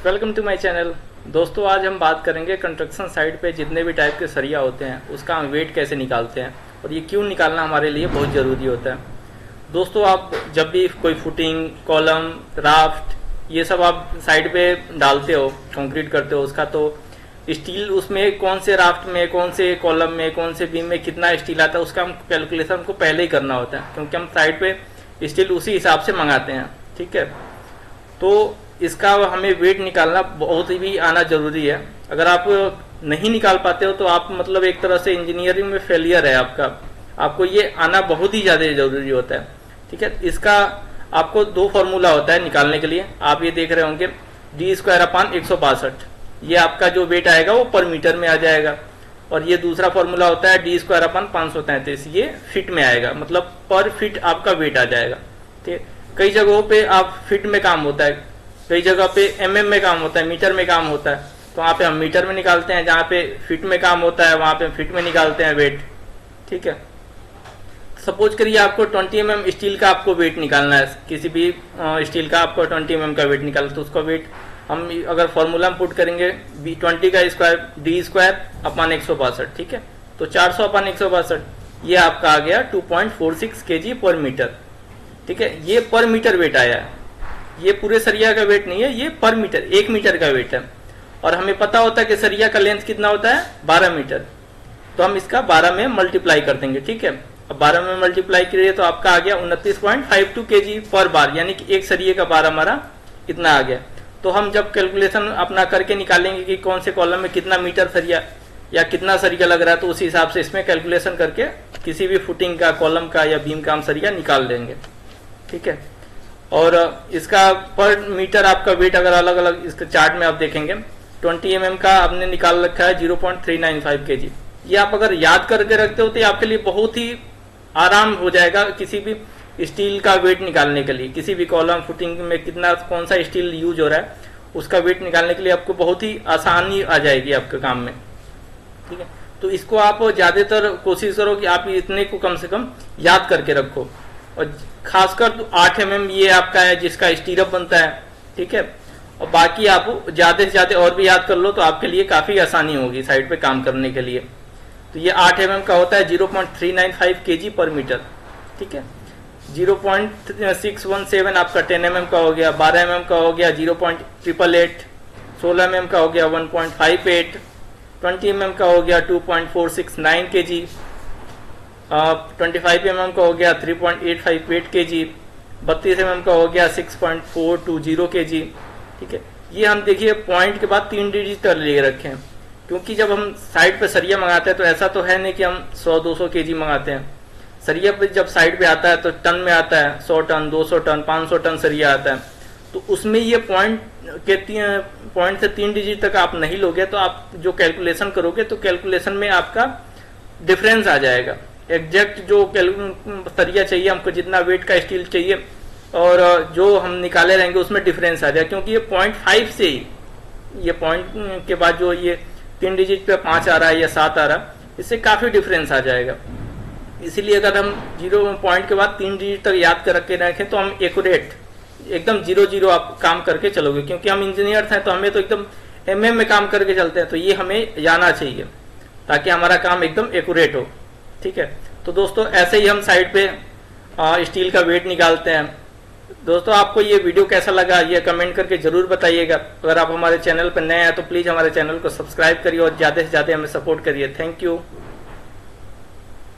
Welcome to my channel. दोस्तों आज हम बात करेंगे कंस्ट्रक्शन साइट पे जितने भी टाइप के सरिया होते हैं उसका हम वेट कैसे निकालते हैं और ये क्यों निकालना हमारे लिए बहुत ज़रूरी होता है। दोस्तों आप जब भी कोई फुटिंग, कॉलम, राफ्ट ये सब आप साइड पे डालते हो, कंक्रीट करते हो उसका, तो स्टील उसमें कौन से राफ्ट में, कौन से कॉलम में, कौन से बीम में कितना स्टील आता है उसका हम कैलकुलेशन हमको पहले ही करना होता है, क्योंकि हम साइड पे स्टील उसी हिसाब से मंगाते हैं। ठीक है, तो इसका हमें वेट निकालना बहुत ही भी आना जरूरी है। अगर आप नहीं निकाल पाते हो तो आप मतलब एक तरह से इंजीनियरिंग में फेलियर है आपका। आपको ये आना बहुत ही ज़्यादा जरूरी होता है। ठीक है, इसका आपको दो फॉर्मूला होता है निकालने के लिए। आप ये देख रहे होंगे d²/162, ये आपका जो वेट आएगा वो पर मीटर में आ जाएगा। और ये दूसरा फॉर्मूला होता है d²/533, ये फिट में आएगा, मतलब पर फिट आपका वेट आ जाएगा। ठीक है, कई जगहों पे आप फिट में काम होता है, कई जगह पे mm में काम होता है, मीटर में काम होता है, तो वहाँ पे हम मीटर में निकालते हैं। जहाँ पे फिट में काम होता है वहाँ पे फिट में निकालते हैं वेट। ठीक है, सपोज करिए आपको 20 mm स्टील का आपको वेट निकालना है, किसी भी स्टील का आपको 20 mm का वेट निकालना, तो उसका वेट हम अगर फॉर्मूला में पुट करेंगे 20 का स्क्वायर d²/162। ठीक है, तो 400/162 ये आपका आ गया 2.46 kg पर मीटर। ठीक है, ये पर मीटर वेट आया है, ये पूरे सरिया का वेट नहीं है, ये पर मीटर 1 मीटर का वेट है। और हमें पता होता है कि सरिया का लेंथ कितना होता है 12 मीटर, तो हम इसका 12 में मल्टीप्लाई कर देंगे। ठीक है, अब 12 में मल्टीप्लाई करिए तो आपका आ गया 29.52 kg पर बार, यानी कि एक सरिये का बार हमारा इतना आ गया। तो हम जब कैलकुलेशन अपना करके निकालेंगे कि कौन से कॉलम में कितना मीटर सरिया या कितना सरिया लग रहा है, तो उसी हिसाब से इसमें कैलकुलेशन करके किसी भी फुटिंग का, कॉलम का या बीम का हम सरिया निकाल देंगे। ठीक है, और इसका पर मीटर आपका वेट अगर अलग अलग इसके चार्ट में आप देखेंगे, 20 mm का आपने निकाल रखा है 0.395 kg। ये आप अगर याद करके रखते हो तो ये आपके लिए बहुत ही आराम हो जाएगा किसी भी स्टील का वेट निकालने के लिए। किसी भी कॉलम, फुटिंग में कितना कौन सा स्टील यूज हो रहा है उसका वेट निकालने के लिए आपको बहुत ही आसानी आ जाएगी आपके काम में। ठीक है, तो इसको आप ज्यादातर कोशिश करो कि आप इतने को कम से कम याद करके रखो, और खासकर तो 8 mm ये आपका है जिसका स्टीरअप बनता है। ठीक है, और बाकी आप ज्यादा से ज्यादा और भी याद कर लो तो आपके लिए काफी आसानी होगी साइड पे काम करने के लिए। तो ये 8 mm का होता है 0.395 kg पर मीटर। ठीक है, 0.617 आपका 10 mm का हो गया, 12 mm का हो गया 0.888, 16 mm का हो गया 1.58, 20 mm का हो गया 2.469 kg, 25 mm का हो गया 3.858 kg, 32 mm का हो गया 6.420 kg। ठीक है, ये हम देखिए पॉइंट के बाद 3 डिजिट ले रखे हैं, क्योंकि जब हम साइड पे सरिया मंगाते हैं तो ऐसा तो है नहीं कि हम 100-200 kg मंगाते हैं। सरिया पे जब साइड पे आता है तो टन में आता है, 100 टन, 200 टन, 500 टन सरिया आता है। तो उसमें ये पॉइंट से 3 डिजिट तक आप नहीं लोगे तो आप जो कैलकुलेशन करोगे तो कैलकुलेशन में आपका डिफरेंस आ जाएगा। एग्जैक्ट जो सरिया चाहिए हमको, जितना वेट का स्टील चाहिए और जो हम निकाले रहेंगे उसमें डिफरेंस आ जाएगा, क्योंकि ये 0.5 से ही, ये पॉइंट के बाद जो ये 3 डिजिट पे 5 आ रहा है या 7 आ रहा है, इससे काफी डिफरेंस आ जाएगा। इसीलिए अगर हम 0 पॉइंट के बाद 3 डिजिट तक याद कर के रखें तो हम एक्यूरेट एकदम 0-0 आप काम करके चलोगे, क्योंकि हम इंजीनियर हैं तो हमें तो एकदम mm में काम करके चलते हैं, तो ये हमें जाना चाहिए ताकि हमारा काम एकदम एक्यूरेट हो। ठीक है, तो दोस्तों ऐसे ही हम साइड पे स्टील का वेट निकालते हैं। दोस्तों आपको ये वीडियो कैसा लगा ये कमेंट करके जरूर बताइएगा। अगर आप हमारे चैनल पर नए हैं तो प्लीज हमारे चैनल को सब्सक्राइब करिए और ज्यादा से ज्यादा हमें सपोर्ट करिए। Thank you.